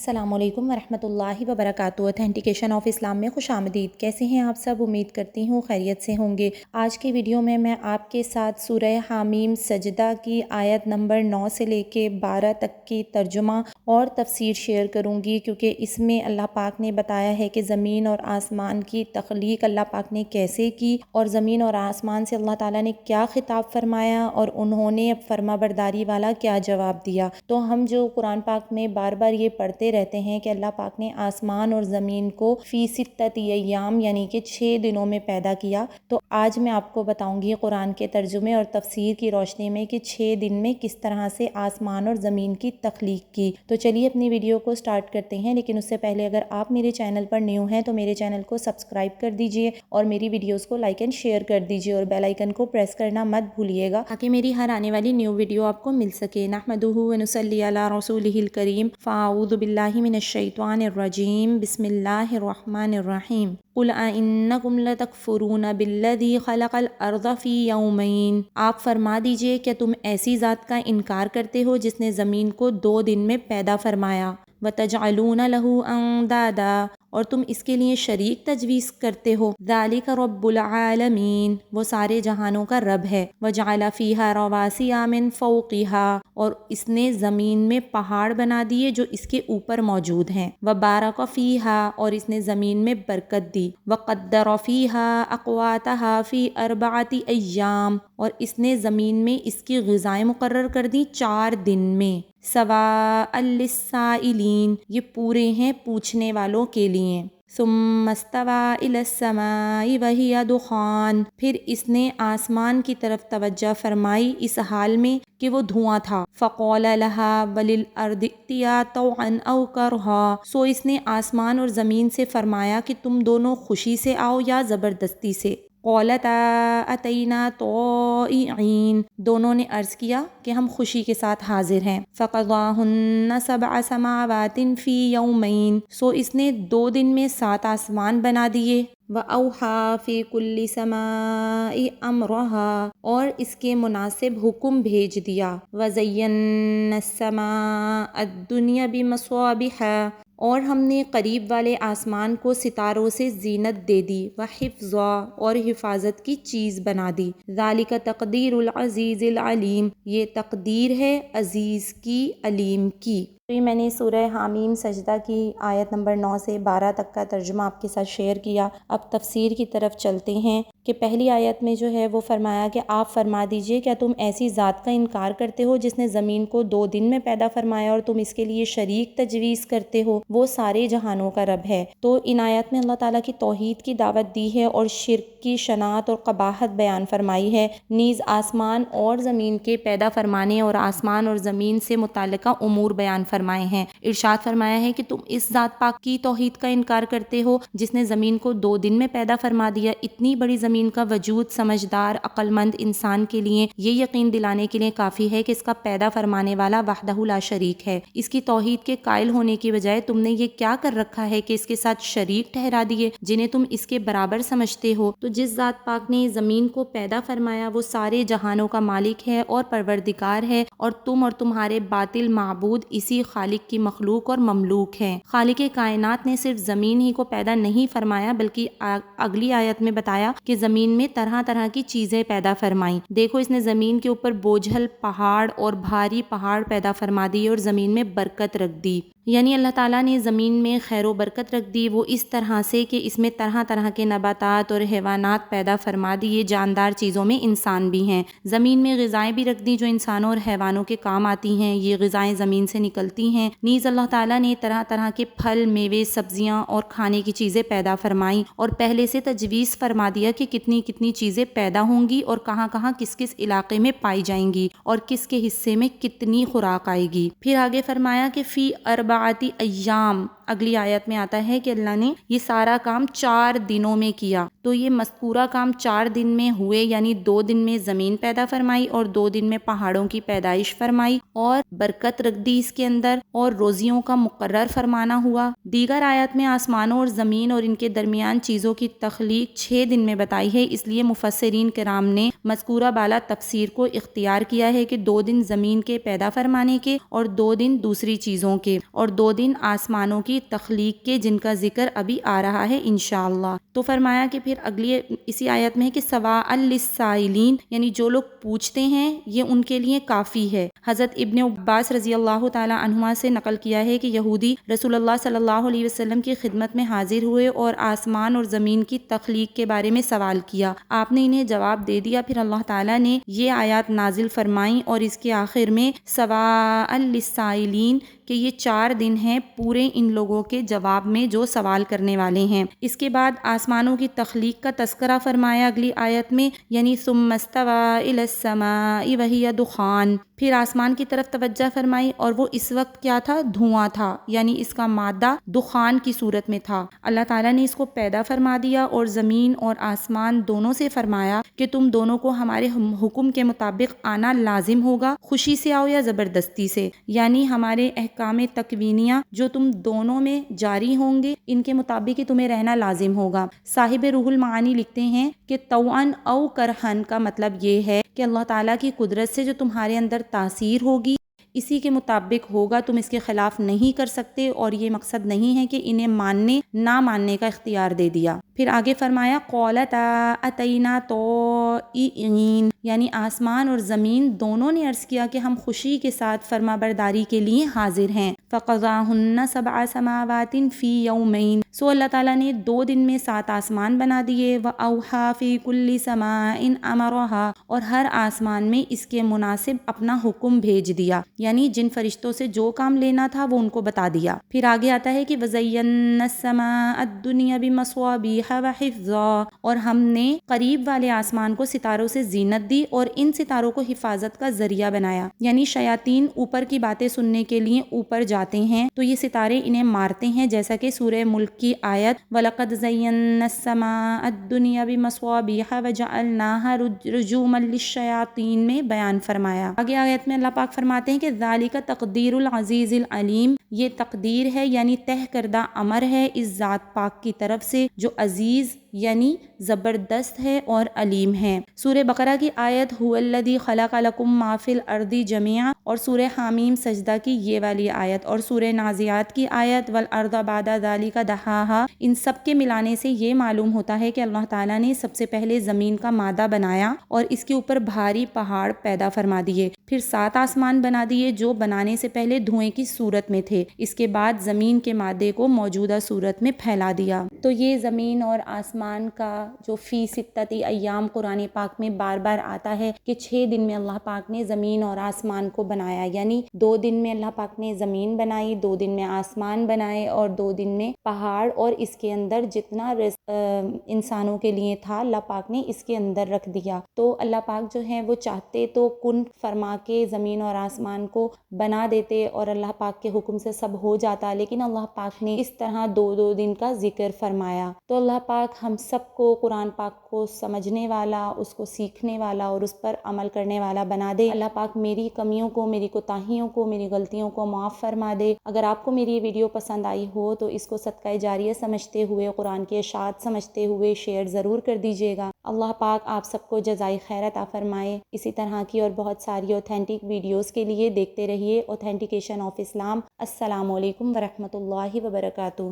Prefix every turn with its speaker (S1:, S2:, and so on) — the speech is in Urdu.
S1: السلام علیکم ورحمۃ اللہ وبرکاتہ۔ اتھینٹیکیشن آف اسلام میں خوش آمدید۔ کیسے ہیں آپ سب؟ امید کرتی ہوں خیریت سے ہوں گے۔ آج کی ویڈیو میں آپ کے ساتھ سورہ حامیم سجدہ کی آیت نمبر 9 سے لے کے 12 تک کی ترجمہ اور تفسیر شیئر کروں گی، کیونکہ اس میں اللہ پاک نے بتایا ہے کہ زمین اور آسمان کی تخلیق اللہ پاک نے کیسے کی، اور زمین اور آسمان سے اللہ تعالیٰ نے کیا خطاب فرمایا اور انہوں نے فرما برداری والا کیا جواب دیا۔ تو ہم جو قرآن پاک میں بار بار یہ پڑھتے رہتے ہیں کہ اللہ پاک نے آسمان اور زمین کو فی ستۃ ایام یعنی کہ 6 دنوں میں پیدا کیا، تو آج میں آپ کو بتاؤں گی قرآن کے ترجمے اور تفسیر کی روشنی میں کہ 6 دن میں کس طرح سے آسمان اور زمین کی تخلیق کی۔ تو چلیے اپنی ویڈیو کو سٹارٹ کرتے ہیں، لیکن اس سے پہلے اگر آپ میرے چینل پر نیو ہیں تو میرے چینل کو سبسکرائب کر دیجئے اور میری ویڈیوز کو لائک اینڈ شیئر کر دیجئے اور بیل آئیکن کو پریس کرنا مت بھولیے گا تاکہ میری ہر آنے والی نیو ویڈیو آپ کو مل سکے۔ نحمدہ ونصلی علی رسولہ الکریم، فاعوذ باللہ من الشیطان الرجیم، بسم اللہ الرحمن الرحیم۔ قل اَإِنَّكُمْ لَتَكْفُرُونَ بِالَّذِي خَلَقَ الْأَرْضَ فِي يَوْمَيْنِ، آپ فرما دیجئے کہ تم ایسی ذات کا انکار کرتے ہو جس نے زمین کو 2 دن میں پیدا فرمایا۔ وَتَجْعَلُونَ لَهُ أَنْدَادًا، اور تم اس کے لیے شریک تجویز کرتے ہو۔ ذَلِكَ رَبُّ الْعَالَمِينَ، وہ سارے جہانوں کا رب ہے۔ وَجَعَلَ فِيهَا رَوَاسِيَ مِنْ فَوْقِهَا، اور اس نے زمین میں پہاڑ بنا دیے جو اس کے اوپر موجود ہیں۔ وَبَارَكَ فِيهَا، اور اس نے زمین میں برکت دی۔ وَقَدَّرَ فِيهَا أَقْوَاتَهَا فِي 4 أَيَّامٍ، اور اس نے زمین میں اس کی غذائیں مقرر کر دی 4 دن میں۔ سواء للسائلین، یہ پورے ہیں پوچھنے والوں کے لیے۔ ثم استوى إلى السماء وهي دخان، پھر اس نے آسمان کی طرف توجہ فرمائی اس حال میں کہ وہ دھواں تھا۔ فقال لها وللأرض ائتيا طوعا أو كرها، سو اس نے آسمان اور زمین سے فرمایا کہ تم دونوں خوشی سے آؤ یا زبردستی سے۔ قالتا اتینا طائعین، دونوں نے عرض کیا کہ ہم خوشی کے ساتھ حاضر ہیں۔ فقضاهن 7 سماوات فی یومین، سو اس نے 2 دن میں 7 آسمان بنا دیے۔ وَأَوْحَى فِي كُلِّ سَمَاءٍ أَمْرَهَا، اور اس کے مناسب حکم بھیج دیا۔ وَزَيَّنَّا السَّمَاءَ الدُّنْيَا بِمَصَابِيحَ، اور ہم نے قریب والے آسمان کو ستاروں سے زینت دے دی۔ وَحِفْظًا، اور حفاظت کی چیز بنا دی۔ ذَلِكَ تَقْدِيرُ الْعَزِيزِ الْعَلِيمِ، یہ تقدیر ہے عزیز کی علیم کی۔ تو میں نے سورہ حامیم سجدہ کی آیت نمبر 9 سے 12 تک کا ترجمہ آپ کے ساتھ شیئر کیا۔ اب تفسیر کی طرف چلتے ہیں کہ پہلی آیت میں جو ہے وہ فرمایا کہ آپ فرما دیجئے کیا تم ایسی ذات کا انکار کرتے ہو جس نے زمین کو 2 دن میں پیدا فرمایا اور تم اس کے لیے شریک تجویز کرتے ہو؟ وہ سارے جہانوں کا رب ہے۔ تو ان آیات میں اللہ تعالیٰ کی توحید کی دعوت دی ہے اور شرک کی شناعت اور قباحت بیان فرمائی ہے، نیز آسمان اور زمین کے پیدا فرمانے اور آسمان اور زمین سے متعلقہ امور بیان فرمائے ہیں۔ ارشاد فرمایا ہے کہ تم اس ذات پاک کی توحید کا انکار کرتے ہو جس نے زمین کو 2 دن میں پیدا فرما دیا۔ اتنی بڑی زمین کا وجود سمجھدار عقل مند انسان کے لیے یہ یقین دلانے کے لیے کافی ہے کہ اس کا پیدا فرمانے والا وحدہ لا شریک ہے۔ اس کی توحید کے قائل ہونے کی بجائے تم نے یہ کیا کر رکھا ہے کہ اس کے ساتھ شریک ٹھہرا دیے جنہیں تم اس کے برابر سمجھتے ہو۔ تو جس ذات پاک نے زمین کو پیدا فرمایا وہ سارے جہانوں کا مالک ہے اور پروردگار ہے، اور تم اور تمہارے باطل معبود اسی خالق کی مخلوق اور مملوک ہیں۔ خالق کائنات نے صرف زمین ہی کو پیدا نہیں فرمایا بلکہ اگلی آیت میں بتایا کہ زمین میں طرح طرح کی چیزیں پیدا فرمائیں۔ دیکھو اس نے زمین کے اوپر بوجھل پہاڑ اور بھاری پہاڑ پیدا فرما دی اور زمین میں برکت رکھ دی، یعنی اللہ تعالیٰ نے زمین میں خیر و برکت رکھ دی وہ اس طرح سے کہ اس میں طرح طرح کے نباتات اور حیوانات پیدا فرما دیے، جاندار چیزوں میں انسان بھی ہیں۔ زمین میں غذائیں بھی رکھ دی جو انسانوں اور حیوانوں کے کام آتی ہیں، یہ غذائیں زمین سے نکلتی ہیں۔ نیز اللہ تعالیٰ نے طرح طرح کے پھل، میوے، سبزیاں اور کھانے کی چیزیں پیدا فرمائیں اور پہلے سے تجویز فرما دیا کہ کتنی کتنی چیزیں پیدا ہوں گی اور کہاں کہاں کس کس علاقے میں پائی جائیں گی اور کس کے حصے میں کتنی خوراک آئے گی۔ پھر آگے فرمایا کہ فی 4 ایام، اگلی آیت میں آتا ہے کہ اللہ نے یہ سارا کام 4 دنوں میں کیا۔ تو یہ مذکورہ کام 4 دن میں ہوئے، یعنی 2 دن میں زمین پیدا فرمائی اور 2 دن میں پہاڑوں کی پیدائش فرمائی اور برکت رکھ دی اس کے اندر اندر اور روزیوں کا مقرر فرمانا ہوا۔ دیگر آیت میں آسمانوں اور زمین اور ان کے درمیان چیزوں کی تخلیق 6 دن میں بتائی ہے، اس لیے مفسرین کرام نے مذکورہ بالا تفسیر کو اختیار کیا ہے کہ 2 دن زمین کے پیدا فرمانے کے اور 2 دن دوسری چیزوں کے اور 2 دن آسمانوں کی تخلیق کے، جن کا ذکر ابھی آ رہا ہے انشاءاللہ۔ تو فرمایا کہ پھر اگلی اسی آیت میں ہے کہ سواء للسائلین، یعنی جو لوگ پوچھتے ہیں یہ ان کے لیے کافی ہے۔ حضرت ابن عباس رضی اللہ تعالی عنہما سے نقل کیا ہے کہ یہودی رسول اللہ صلی اللہ علیہ وسلم کی خدمت میں حاضر ہوئے اور آسمان اور زمین کی تخلیق کے بارے میں سوال کیا۔ آپ نے انہیں جواب دے دیا، پھر اللہ تعالیٰ نے یہ آیات نازل فرمائیں اور اس کے آخر میں سواء للسائلین کہ یہ 4 دن ہیں پورے ان لوگوں کے جواب میں جو سوال کرنے والے ہیں۔ اس کے بعد آسمانوں کی تخلیق کا تذکرہ فرمایا اگلی آیت میں، یعنی ثم استوى الى السماء وهي دخان، پھر آسمان کی طرف توجہ فرمائی اور وہ اس وقت کیا تھا؟ دھواں تھا، یعنی اس کا مادہ دخان کی صورت میں تھا۔ اللہ تعالیٰ نے اس کو پیدا فرما دیا اور زمین اور آسمان دونوں سے فرمایا کہ تم دونوں کو ہمارے حکم کے مطابق آنا لازم ہوگا، خوشی سے آؤ یا زبردستی سے، یعنی ہمارے احکام تکوینیہ جو تم دونوں میں جاری ہوں گے ان کے مطابق ہی تمہیں رہنا لازم ہوگا۔ صاحب روح المعانی لکھتے ہیں کہ طوعاً او کرہن کا مطلب یہ ہے کہ اللہ تعالیٰ کی قدرت سے جو تمہارے اندر تاثیر ہوگی اسی کے مطابق ہوگا، تم اس کے خلاف نہیں کر سکتے، اور یہ مقصد نہیں ہے کہ انہیں ماننے نہ ماننے کا اختیار دے دیا۔ پھر آگے فرمایا قالتا اتینا طائعین، یعنی آسمان اور زمین دونوں نے عرض کیا کہ ہم خوشی کے ساتھ فرما برداری کے لیے حاضر ہیں۔ فقضاہن 7 سماوات فی یومین، سو اللہ تعالیٰ نے 2 دن میں 7 آسمان بنا دیے۔ وأوحى فی کل سماء امرها، اور ہر آسمان میں اس کے مناسب اپنا حکم بھیج دیا، یعنی جن فرشتوں سے جو کام لینا تھا وہ ان کو بتا دیا۔ پھر آگے آتا ہے کہ وَزَيَّنَّا السَّمَاءَ الدُّنْيَا بِمَصَابِيحَ وَحِفْظًا، اور ہم نے قریب والے آسمان کو ستاروں سے زینت دی اور ان ستاروں کو حفاظت کا ذریعہ بنایا، یعنی شیاطین اوپر کی باتیں سننے کے لیے اوپر جاتے ہیں تو یہ ستارے انہیں مارتے ہیں، جیسا کہ سورہ ملک کی آیت وَلَقَدْ زَيَّنَّا السَّمَاءَ الدُّنْيَا بِمَصَابِيحَ وَجَعَلْنَاهَا رُجُومًا لِلشَّيَاطِينِ میں بیان فرمایا۔ آگے آیت میں اللہ پاک فرماتے ہیں کہ ذالک تقدیر العزیز العلیم، یہ تقدیر ہے یعنی طے کردہ امر ہے اس ذات پاک کی طرف سے جو عزیز یعنی زبردست ہے اور علیم ہے۔ سورہ بقرہ کی آیت هو الذی خلق لکم ما فی الارض جميعا، اور سورہ حامیم سجدہ کی یہ والی آیت، اور سورہ نازعات کی آیت والارض بعد ذلک دحاہا، ان سب کے ملانے سے یہ معلوم ہوتا ہے کہ اللہ تعالیٰ نے سب سے پہلے زمین کا مادہ بنایا اور اس کے اوپر بھاری پہاڑ پیدا فرما دیے، پھر 7 آسمان بنا دیے جو بنانے سے پہلے دھوئیں کی صورت میں تھے، اس کے بعد زمین کے مادے کو موجودہ صورت میں پھیلا دیا۔ تو یہ زمین اور آسمان کا جو فی ستتی ایام قرآن پاک میں بار بار آتا ہے کہ 6 دن میں اللہ پاک نے زمین اور آسمان کو بنایا، یعنی 2 دن میں اللہ پاک نے زمین بنائی، 2 دن میں آسمان بنائے اور 2 دن میں پہاڑ، اور اس کے اندر جتنا انسانوں کے لیے تھا اللہ پاک نے اس کے اندر رکھ دیا۔ تو اللہ پاک جو ہے وہ چاہتے تو کن فرما کے زمین اور آسمان کو بنا دیتے اور اللہ پاک کے حکم سے سب ہو جاتا، لیکن اللہ پاک نے اس طرح 2 دن کا ذکر فرمایا۔ تو اللہ پاک ہم سب کو قرآن پاک کو سمجھنے والا، اس کو سیکھنے والا اور اس پر عمل کرنے والا بنا دے۔ اللہ پاک میری کمیوں کو، میری کوتاہیوں کو، میری غلطیوں کو معاف فرما دے۔ اگر آپ کو میری یہ ویڈیو پسند آئی ہو تو اس کو صدقہ جاریہ سمجھتے ہوئے، قرآن کی اشاعت سمجھتے ہوئے شیئر ضرور کر دیجیے گا۔ اللہ پاک آپ سب کو جزائے خیر عطا فرمائے۔ اسی طرح کی اور بہت ساری اوتھینٹک ویڈیوز کے لیے دیکھتے رہیے اوتھینٹیکیشن آف اسلام۔ السلام علیکم ورحمۃ اللہ وبرکاتہ۔